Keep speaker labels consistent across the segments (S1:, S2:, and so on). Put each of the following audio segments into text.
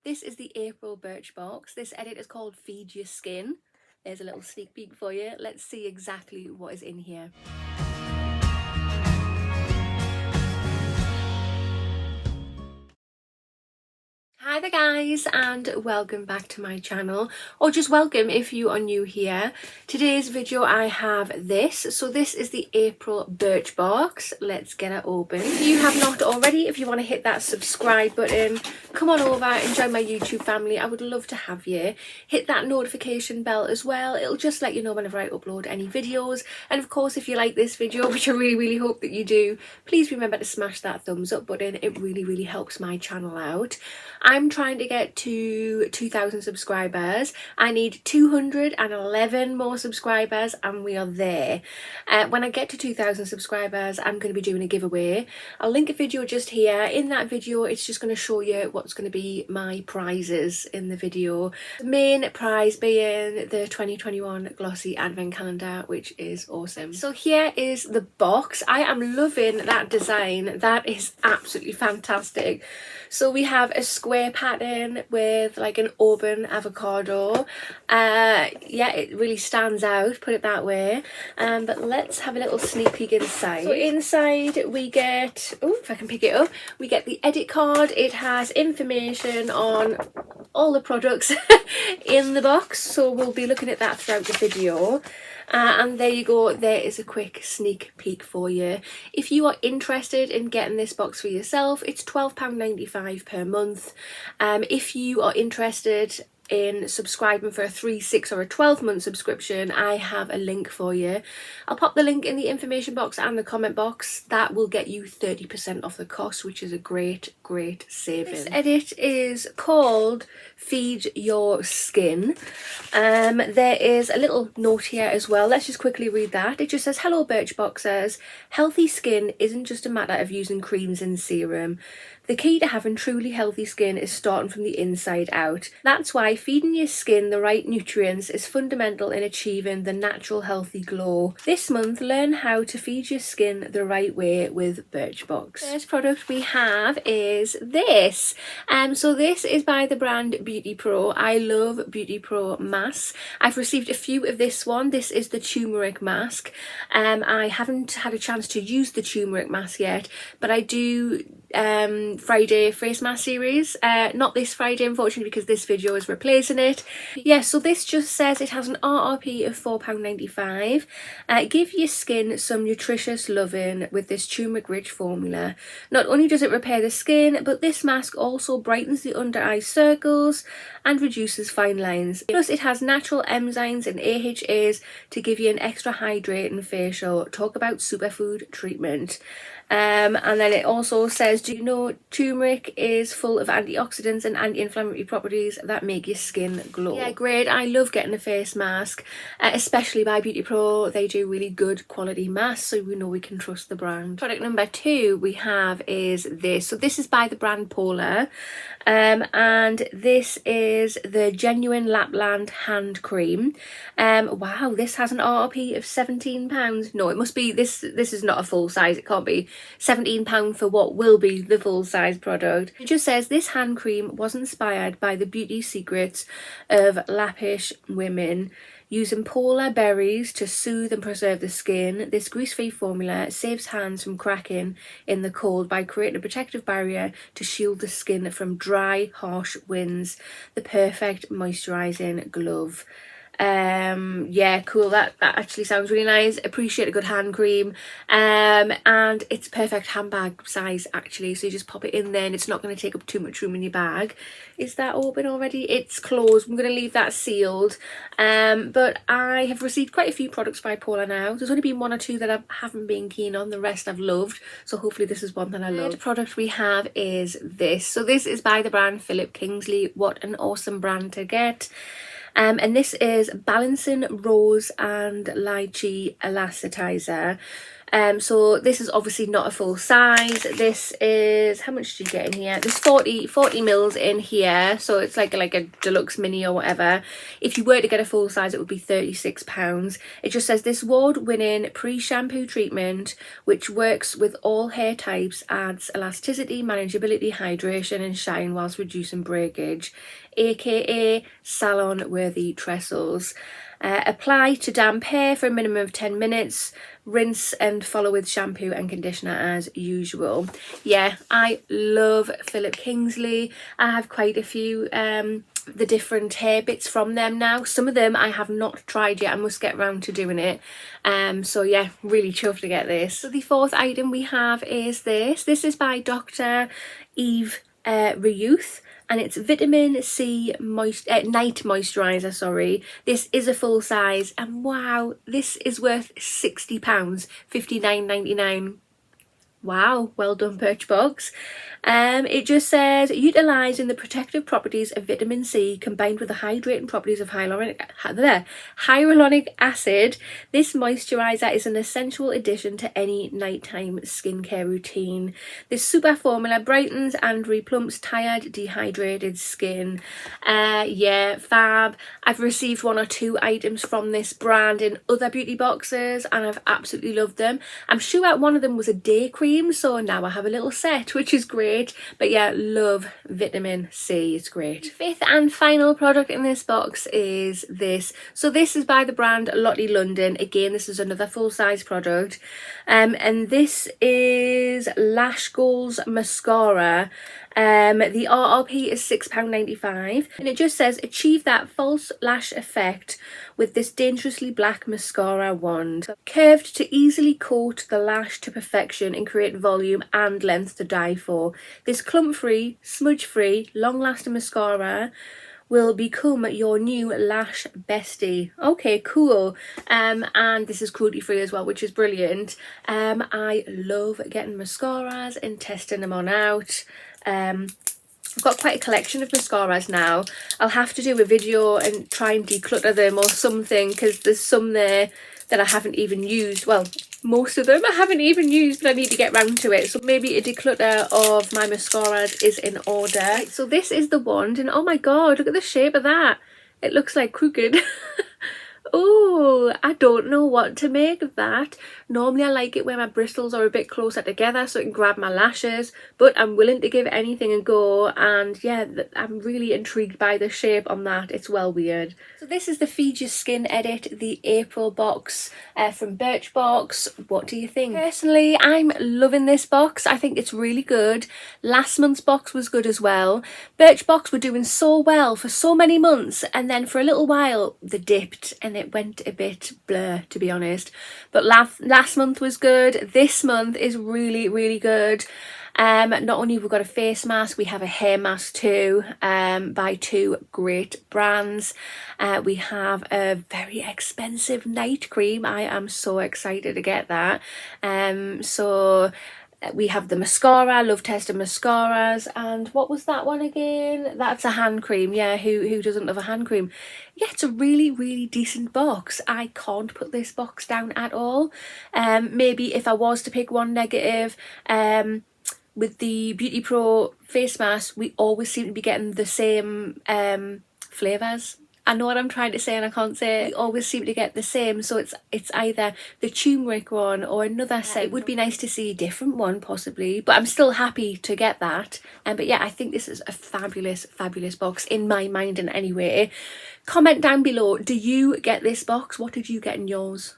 S1: This is the April BirchBox. This edit is called Feed Your Skin. There's a little sneak peek for you. Let's see exactly what is in here. Hi there guys, and welcome back to my channel, or just welcome if you are new here. Today's video I have this. So this is the April BirchBox. Let's get it open. If you have not already, if you want to hit that subscribe button, come on over and join my YouTube family. I would love to have you. Hit that notification bell as well. It'll just let you know whenever I upload any videos. And of course, if you like this video, which I really hope that you do, please remember to smash that thumbs up button. It really helps my channel out. I'm trying to get to 2,000 subscribers. I need 211 more subscribers and we are there. When I get to 2,000 subscribers, I'm going to be doing a giveaway. I'll link a video just here. In that video, it's just going to show you what's going to be my prizes in the video. The main prize being the 2021 Glossy Advent Calendar, which is awesome. So here is the box. I am loving that design. That is absolutely fantastic. So we have a square pattern with like an open avocado. Yeah, it really stands out, put it that way. But let's have a little sneak peek inside. So inside we get, oh, if I can pick it up, we get the edit card. It has information on all the products in the box, so we'll be looking at that throughout the video. And there you go, there is a quick sneak peek for you. If you are interested in getting this box for yourself, it's £12.95 per month. If you are interested in subscribing for a 3, 6 or a 12-month subscription, I have a link for you. I'll pop the link in the information box and the comment box. That will get you 30% off the cost, which is a great saving. This edit is called Feed Your Skin. There is a little note here as well. Let's just quickly read that. It just says, "Hello BirchBoxers. Healthy skin isn't just a matter of using creams and serum. The key to having truly healthy skin is starting from the inside out. That's why feeding your skin the right nutrients is fundamental in achieving the natural healthy glow. This month, learn how to feed your skin the right way with BirchBox." First product we have is this. So this is by the brand Beauty Pro. I love Beauty Pro masks. I've received a few of this one. This is the Tumeric Mask. I haven't had a chance to use the Tumeric Mask yet, but I do Friday face mask series. Not this Friday unfortunately, because this video is replacing it. Yeah, so this just says it has an RRP of £4.95. Give your skin some nutritious loving with this turmeric rich formula. Not only does it repair the skin, but this mask also brightens the under eye circles and reduces fine lines. Plus it has natural enzymes and AHAs to give you an extra hydrating facial. Talk about superfood treatment. And then it also says, do you know turmeric is full of antioxidants and anti-inflammatory properties that make your skin glow? Yeah, great. I love getting a face mask, especially by Beauty Pro. They do really good quality masks, so we know we can trust the brand. Product number 2 we have is this. So this is by the brand Polaar. And this is the Genuine Lapland hand cream. Wow, this has an RRP of £17. No, it must be this is not a full size. It can't be £17 for what will be the full size product. It just says this hand cream was inspired by the beauty secrets of Lappish women. Using polar berries to soothe and preserve the skin, this grease-free formula saves hands from cracking in the cold by creating a protective barrier to shield the skin from dry, harsh winds. The perfect moisturising glove. Yeah, cool. That actually sounds really nice. Appreciate a good hand cream. And it's perfect handbag size actually, so you just pop it in there and it's not going to take up too much room in your bag. Is that open already? It's closed. I'm going to leave that sealed. But I have received quite a few products by Polaar now. There's only been 1 or 2 that I haven't been keen on. The rest I've loved, so hopefully this is one that I love. The product we have is this. So this is by the brand Philip Kingsley. What an awesome brand to get. And this is Balancing Rose and Lychee Elastizer. So this is obviously not a full size. This is, how much do you get in here? There's 40 mils in here, so it's like a deluxe mini or whatever. If you were to get a full size, it would be £36. It just says this award-winning pre-shampoo treatment, which works with all hair types, adds elasticity, manageability, hydration and shine whilst reducing breakage, aka salon worthy trestles. Apply to damp hair for a minimum of 10 minutes. Rinse and follow with shampoo and conditioner as usual. Yeah, I love Philip Kingsley. I have quite a few the different hair bits from them now. Some of them I have not tried yet. I must get around to doing it. So yeah, really chuffed to get this. So the fourth item we have is this. This is by Dr. Eve Reyouth, and it's vitamin C night moisturizer, sorry. This is a full size, and wow, this is worth £60, $59.99. Wow, well done BirchBox. It just says, utilising the protective properties of vitamin C combined with the hydrating properties of hyaluronic acid, this moisturiser is an essential addition to any nighttime skincare routine. This super formula brightens and replumps tired, dehydrated skin. Yeah, fab. I've received 1 or 2 items from this brand in other beauty boxes and I've absolutely loved them. I'm sure one of them was a day cream, so now I have a little set, which is great. But yeah, love vitamin C, it's great. Fifth and final product in this box is this. So this is by the brand Lottie London. Again, this is another full-size product, and this is Lash Goals Mascara. The RRP is £6.95, and it just says, achieve that false lash effect with this dangerously black mascara wand. Curved to easily coat the lash to perfection and create volume and length to die for. This clump-free, smudge-free, long-lasting mascara will become your new lash bestie. Okay, cool. And this is cruelty free as well, which is brilliant. I love getting mascaras and testing them on out. I've got quite a collection of mascaras now. I'll have to do a video and try and declutter them or something, because there's some there that I haven't even used. Well, most of them I haven't even used, but I need to get round to it. So maybe a declutter of my mascaras is in order. Right, so this is the wand, and oh my god, look at the shape of that. It looks like crooked. Oh, I don't know what to make of that. Normally I like it when my bristles are a bit closer together so I can grab my lashes, but I'm willing to give anything a go, and yeah, I'm really intrigued by the shape on that. It's well weird. So this is the Feed Your Skin Edit, the April box from BirchBox. What do you think? Personally, I'm loving this box. I think it's really good. Last month's box was good as well. BirchBox were doing so well for so many months, and then for a little while they dipped and it went a bit blur, to be honest. But last month was good. This month is really, really good. Not only have we got a face mask, we have a hair mask too, by 2 great brands. We have a very expensive night cream. I am so excited to get that. So we have the mascara, love testing mascaras, and what was that one again? That's a hand cream. Yeah, who doesn't love a hand cream? Yeah, it's a really, really decent box. I can't put this box down at all. Maybe if I was to pick one negative, with the Beauty Pro face mask, we always seem to be getting the same flavours. I know what I'm trying to say and I can't say it. We always seem to get the same, so it's either the turmeric one or another set. It would be nice to see a different one possibly, but I'm still happy to get that. But yeah, I think this is a fabulous, fabulous box in my mind in any way. Comment down below, do you get this box? What did you get in yours?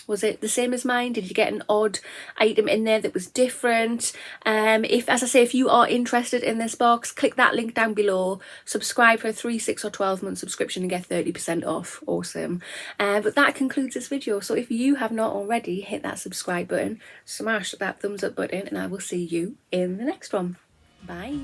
S1: Was it the same as mine? Did you get an odd item in there that was different? As I say, if you are interested in this box, click that link down below. Subscribe for a 3, 6 or 12-month subscription and get 30% off. Awesome. But that concludes this video. So if you have not already, hit that subscribe button, smash that thumbs up button, and I will see you in the next one. Bye.